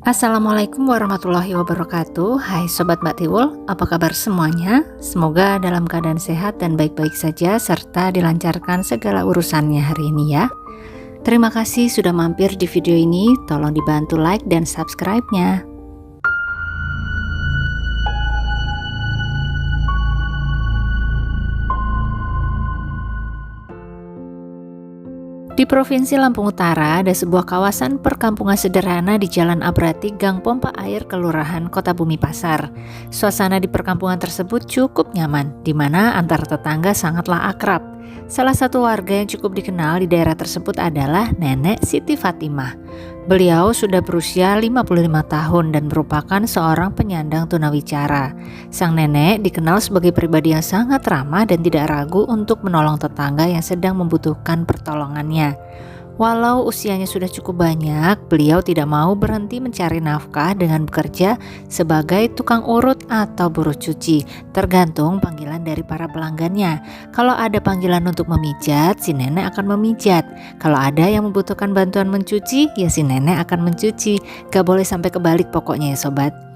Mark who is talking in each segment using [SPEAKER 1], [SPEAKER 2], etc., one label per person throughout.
[SPEAKER 1] Assalamualaikum warahmatullahi wabarakatuh. Hai Sobat Mbak Tiwul, apa kabar semuanya? Semoga dalam keadaan sehat dan baik-baik saja serta dilancarkan segala urusannya hari ini ya. Terima kasih sudah mampir di video ini, tolong dibantu like dan subscribe-nya. Di Provinsi Lampung Utara ada sebuah kawasan perkampungan sederhana di Jalan Abrati, Gang Pompa Air, Kelurahan Kota Bumi Pasar. Suasana di perkampungan tersebut cukup nyaman, di mana antar tetangga sangatlah akrab. Salah satu warga yang cukup dikenal di daerah tersebut adalah Nenek Siti Fatimah. Beliau sudah berusia 55 tahun dan merupakan seorang penyandang tunawicara. Sang nenek dikenal sebagai pribadi yang sangat ramah dan tidak ragu untuk menolong tetangga yang sedang membutuhkan pertolongannya. Walau usianya sudah cukup banyak, beliau tidak mau berhenti mencari nafkah dengan bekerja sebagai tukang urut atau buruh cuci, tergantung panggilan dari para pelanggannya. Kalau ada panggilan untuk memijat, si nenek akan memijat. Kalau ada yang membutuhkan bantuan mencuci, ya si nenek akan mencuci. Gak boleh sampai kebalik pokoknya ya sobat.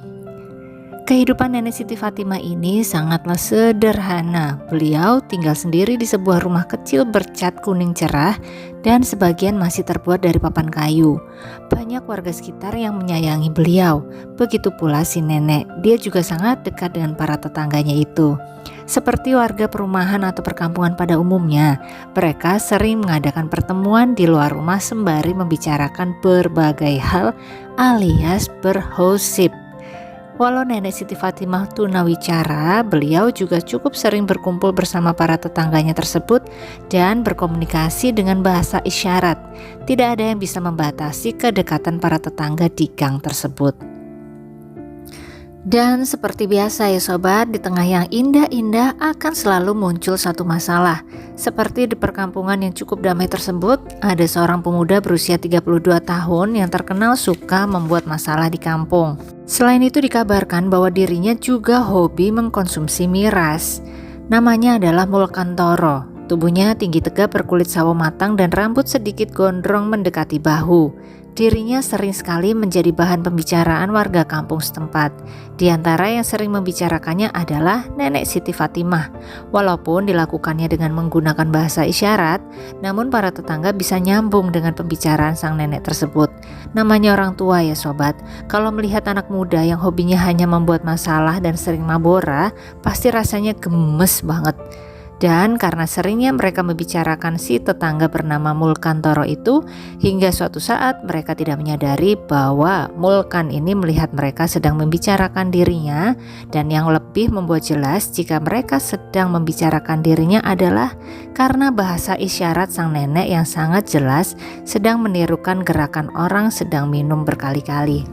[SPEAKER 1] Kehidupan Nenek Siti Fatimah ini sangatlah sederhana. Beliau tinggal sendiri di sebuah rumah kecil bercat kuning cerah dan sebagian masih terbuat dari papan kayu. Banyak warga sekitar yang menyayangi beliau. Begitu pula si nenek, dia juga sangat dekat dengan para tetangganya itu. Seperti warga perumahan atau perkampungan pada umumnya, mereka sering mengadakan pertemuan di luar rumah sembari membicarakan berbagai hal alias bergosip. Walau Nenek Siti Fatimah tunawicara, beliau juga cukup sering berkumpul bersama para tetangganya tersebut dan berkomunikasi dengan bahasa isyarat. Tidak ada yang bisa membatasi kedekatan para tetangga di gang tersebut. Dan seperti biasa ya sobat, di tengah yang indah-indah akan selalu muncul satu masalah. Seperti di perkampungan yang cukup damai tersebut, ada seorang pemuda berusia 32 tahun yang terkenal suka membuat masalah di kampung. Selain itu dikabarkan bahwa dirinya juga hobi mengkonsumsi miras. Namanya adalah Mulkantoro. Tubuhnya tinggi tegap berkulit sawo matang dan rambut sedikit gondrong mendekati bahu. Dirinya sering sekali menjadi bahan pembicaraan warga kampung setempat. Di antara yang sering membicarakannya adalah Nenek Siti Fatimah. Walaupun dilakukannya dengan menggunakan bahasa isyarat, namun para tetangga bisa nyambung dengan pembicaraan sang nenek tersebut. Namanya orang tua ya sobat, kalau melihat anak muda yang hobinya hanya membuat masalah dan sering mabora, pasti rasanya gemes banget. Dan karena seringnya mereka membicarakan si tetangga bernama Mulkantoro itu, hingga suatu saat mereka tidak menyadari bahwa Mulkan ini melihat mereka sedang membicarakan dirinya. Dan yang lebih membuat jelas jika mereka sedang membicarakan dirinya adalah karena bahasa isyarat sang nenek yang sangat jelas sedang menirukan gerakan orang sedang minum berkali-kali.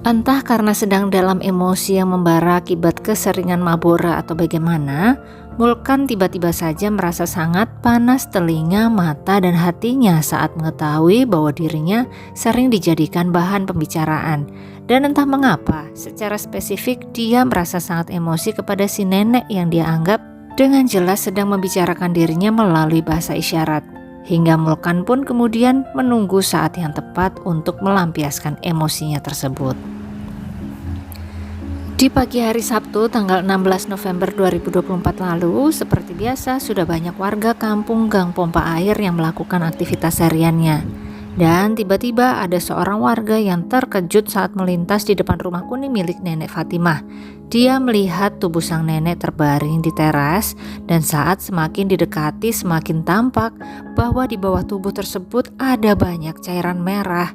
[SPEAKER 1] Entah karena sedang dalam emosi yang membara akibat keseringan mabora atau bagaimana, Mulkan tiba-tiba saja merasa sangat panas telinga, mata, dan hatinya saat mengetahui bahwa dirinya sering dijadikan bahan pembicaraan. Dan entah mengapa, secara spesifik dia merasa sangat emosi kepada si nenek yang dia anggap dengan jelas sedang membicarakan dirinya melalui bahasa isyarat. Hingga Mulkan pun kemudian menunggu saat yang tepat untuk melampiaskan emosinya tersebut. Di pagi hari Sabtu tanggal 16 November 2024 lalu, seperti biasa sudah banyak warga kampung Gang Pompa Air yang melakukan aktivitas hariannya. Dan tiba-tiba ada seorang warga yang terkejut saat melintas di depan rumah kuning milik Nenek Fatimah. Dia melihat tubuh sang nenek terbaring di teras, dan saat semakin didekati semakin tampak bahwa di bawah tubuh tersebut ada banyak cairan merah.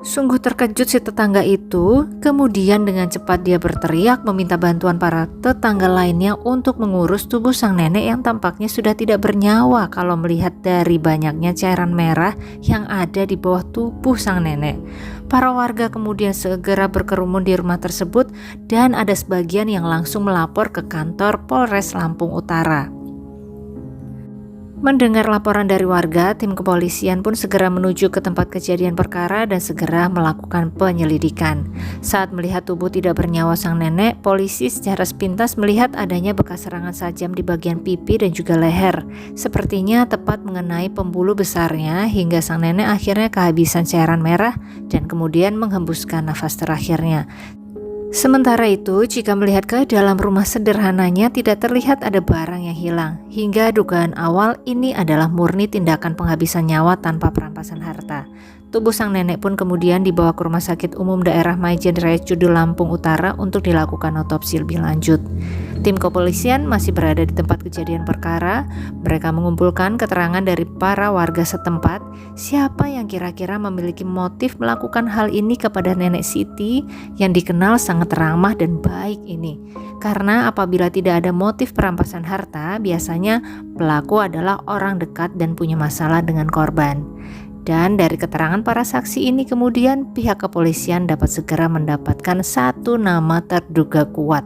[SPEAKER 1] Sungguh terkejut si tetangga itu, kemudian dengan cepat dia berteriak meminta bantuan para tetangga lainnya untuk mengurus tubuh sang nenek yang tampaknya sudah tidak bernyawa kalau melihat dari banyaknya cairan merah yang ada di bawah tubuh sang nenek. Para warga kemudian segera berkerumun di rumah tersebut dan ada sebagian yang langsung melapor ke kantor Polres Lampung Utara. Mendengar laporan dari warga, tim kepolisian pun segera menuju ke tempat kejadian perkara dan segera melakukan penyelidikan. Saat melihat tubuh tidak bernyawa sang nenek, polisi secara sepintas melihat adanya bekas serangan sajam di bagian pipi dan juga leher. Sepertinya tepat mengenai pembuluh besarnya hingga sang nenek akhirnya kehabisan cairan merah dan kemudian menghembuskan nafas terakhirnya. Sementara itu, jika melihat ke dalam rumah sederhananya tidak terlihat ada barang yang hilang. Hingga dugaan awal ini adalah murni tindakan penghabisan nyawa tanpa perampasan harta. Tubuh sang nenek pun kemudian dibawa ke Rumah Sakit Umum Daerah Maijen Raya Cudul Lampung Utara untuk dilakukan otopsi lebih lanjut. Tim kepolisian masih berada di tempat kejadian perkara. Mereka mengumpulkan keterangan dari para warga setempat, siapa yang kira-kira memiliki motif melakukan hal ini kepada nenek Siti yang dikenal sangat ramah dan baik ini. Karena apabila tidak ada motif perampasan harta, biasanya pelaku adalah orang dekat dan punya masalah dengan korban. Dan dari keterangan para saksi ini kemudian pihak kepolisian dapat segera mendapatkan satu nama terduga kuat.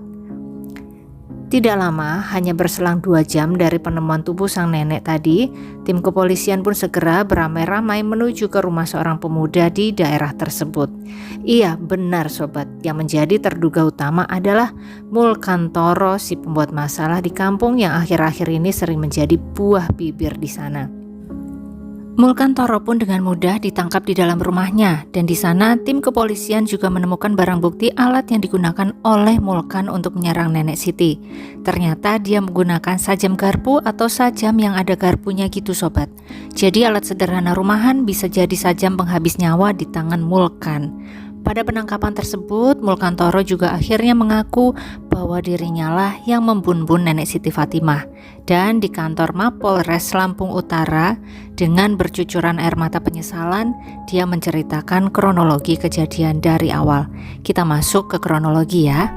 [SPEAKER 1] Tidak lama, hanya berselang 2 jam dari penemuan tubuh sang nenek tadi, tim kepolisian pun segera beramai-ramai menuju ke rumah seorang pemuda di daerah tersebut. Iya, benar sobat, yang menjadi terduga utama adalah Mulkantoro, si pembuat masalah di kampung yang akhir-akhir ini sering menjadi buah bibir di sana. Mulkantoro pun dengan mudah ditangkap di dalam rumahnya, dan di sana tim kepolisian juga menemukan barang bukti alat yang digunakan oleh Mulkan untuk menyerang nenek Siti. Ternyata dia menggunakan sajam garpu atau sajam yang ada garpunya gitu sobat. Jadi alat sederhana rumahan bisa jadi sajam penghabis nyawa di tangan Mulkan. Pada penangkapan tersebut, Mulkantoro juga akhirnya mengaku bahwa dirinya lah yang membunuh nenek Siti Fatimah. Dan di kantor Mapolres Lampung Utara, dengan bercucuran air mata penyesalan, dia menceritakan kronologi kejadian dari awal. Kita masuk ke kronologi ya.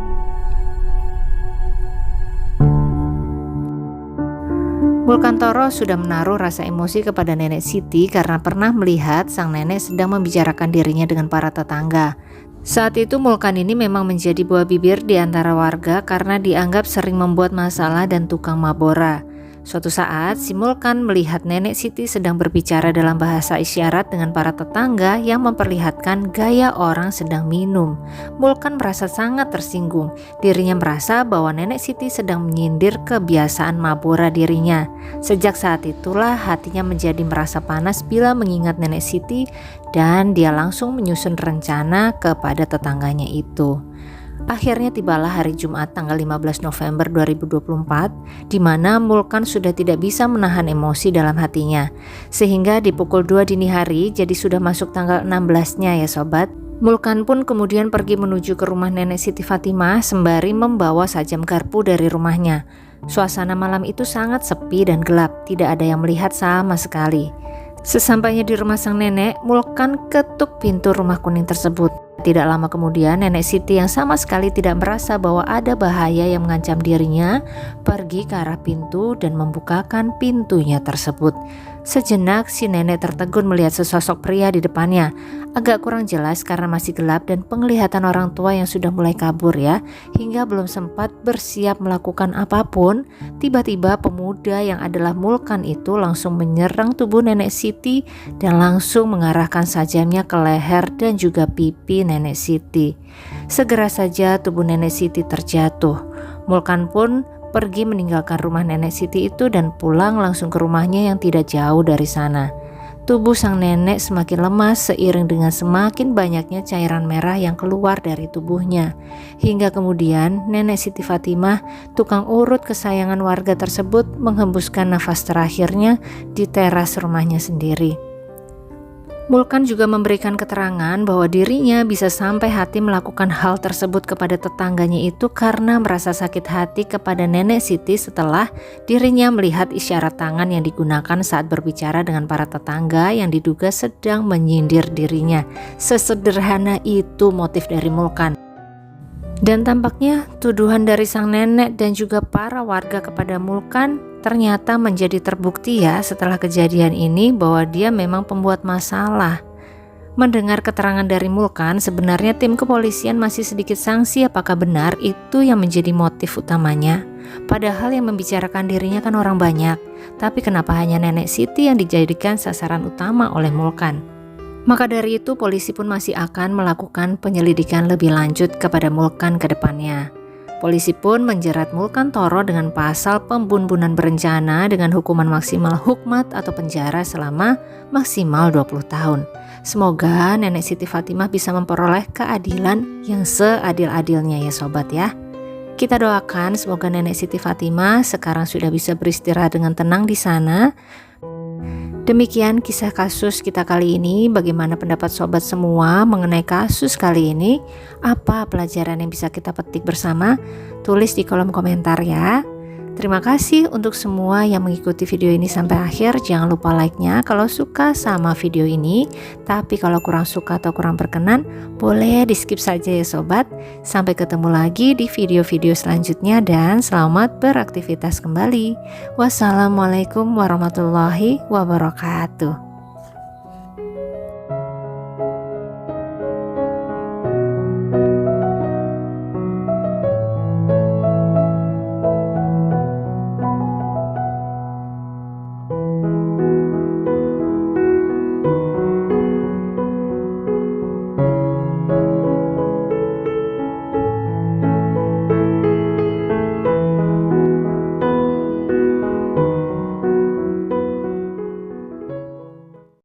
[SPEAKER 1] Mulkantoro sudah menaruh rasa emosi kepada nenek Siti karena pernah melihat sang nenek sedang membicarakan dirinya dengan para tetangga. Saat itu Mulkan ini memang menjadi buah bibir di antara warga karena dianggap sering membuat masalah dan tukang mabora. Suatu saat, si Mulkan melihat nenek Siti sedang berbicara dalam bahasa isyarat dengan para tetangga yang memperlihatkan gaya orang sedang minum. Mulkan merasa sangat tersinggung. Dirinya merasa bahwa nenek Siti sedang menyindir kebiasaan mabora dirinya. Sejak saat itulah hatinya menjadi merasa panas bila mengingat nenek Siti dan dia langsung menyusun rencana kepada tetangganya itu. Akhirnya tibalah hari Jumat tanggal 15 November 2024 di mana Mulkan sudah tidak bisa menahan emosi dalam hatinya. Sehingga di pukul 2 dini hari, jadi sudah masuk tanggal 16-nya ya sobat, Mulkan pun kemudian pergi menuju ke rumah nenek Siti Fatimah sembari membawa sajam garpu dari rumahnya. Suasana malam itu sangat sepi dan gelap, tidak ada yang melihat sama sekali. Sesampainya di rumah sang nenek, Mulkan ketuk pintu rumah kuning tersebut. Tidak lama kemudian, nenek Siti yang sama sekali tidak merasa bahwa ada bahaya yang mengancam dirinya, pergi ke arah pintu dan membukakan pintunya tersebut. Sejenak si nenek tertegun melihat sesosok pria di depannya. Agak kurang jelas karena masih gelap dan penglihatan orang tua yang sudah mulai kabur ya. Hingga belum sempat bersiap melakukan apapun, tiba-tiba pemuda yang adalah Mulkan itu langsung menyerang tubuh nenek Siti dan langsung mengarahkan sajamnya ke leher dan juga pipi nenek Siti. Segera saja tubuh nenek Siti terjatuh. Mulkan pun pergi meninggalkan rumah nenek Siti itu dan pulang langsung ke rumahnya yang tidak jauh dari sana. Tubuh sang nenek semakin lemas seiring dengan semakin banyaknya cairan merah yang keluar dari tubuhnya. Hingga kemudian nenek Siti Fatimah, tukang urut kesayangan warga tersebut, menghembuskan nafas terakhirnya di teras rumahnya sendiri. Mulkan juga memberikan keterangan bahwa dirinya bisa sampai hati melakukan hal tersebut kepada tetangganya itu karena merasa sakit hati kepada nenek Siti setelah dirinya melihat isyarat tangan yang digunakan saat berbicara dengan para tetangga yang diduga sedang menyindir dirinya. Sesederhana itu motif dari Mulkan. Dan tampaknya tuduhan dari sang nenek dan juga para warga kepada Mulkan ternyata menjadi terbukti ya setelah kejadian ini bahwa dia memang pembuat masalah. Mendengar keterangan dari Mulkan, sebenarnya tim kepolisian masih sedikit sangsi apakah benar itu yang menjadi motif utamanya. Padahal yang membicarakan dirinya kan orang banyak, tapi kenapa hanya Nenek Siti yang dijadikan sasaran utama oleh Mulkan? Maka dari itu polisi pun masih akan melakukan penyelidikan lebih lanjut kepada Mulkan ke depannya. Polisi pun menjerat Mulkan Toro dengan pasal pembunuhan berencana dengan hukuman maksimal hukmat atau penjara selama maksimal 20 tahun. Semoga Nenek Siti Fatimah bisa memperoleh keadilan yang seadil-adilnya ya sobat ya. Kita doakan semoga Nenek Siti Fatimah sekarang sudah bisa beristirahat dengan tenang di sana. Demikian kisah kasus kita kali ini. Bagaimana pendapat sobat semua mengenai kasus kali ini? Apa pelajaran yang bisa kita petik bersama? Tulis di kolom komentar ya. Terima kasih untuk semua yang mengikuti video ini sampai akhir. Jangan lupa like-nya kalau suka sama video ini. Tapi kalau kurang suka atau kurang berkenan, boleh di skip saja ya sobat. Sampai ketemu lagi di video-video selanjutnya dan selamat beraktivitas kembali. Wassalamualaikum warahmatullahi wabarakatuh.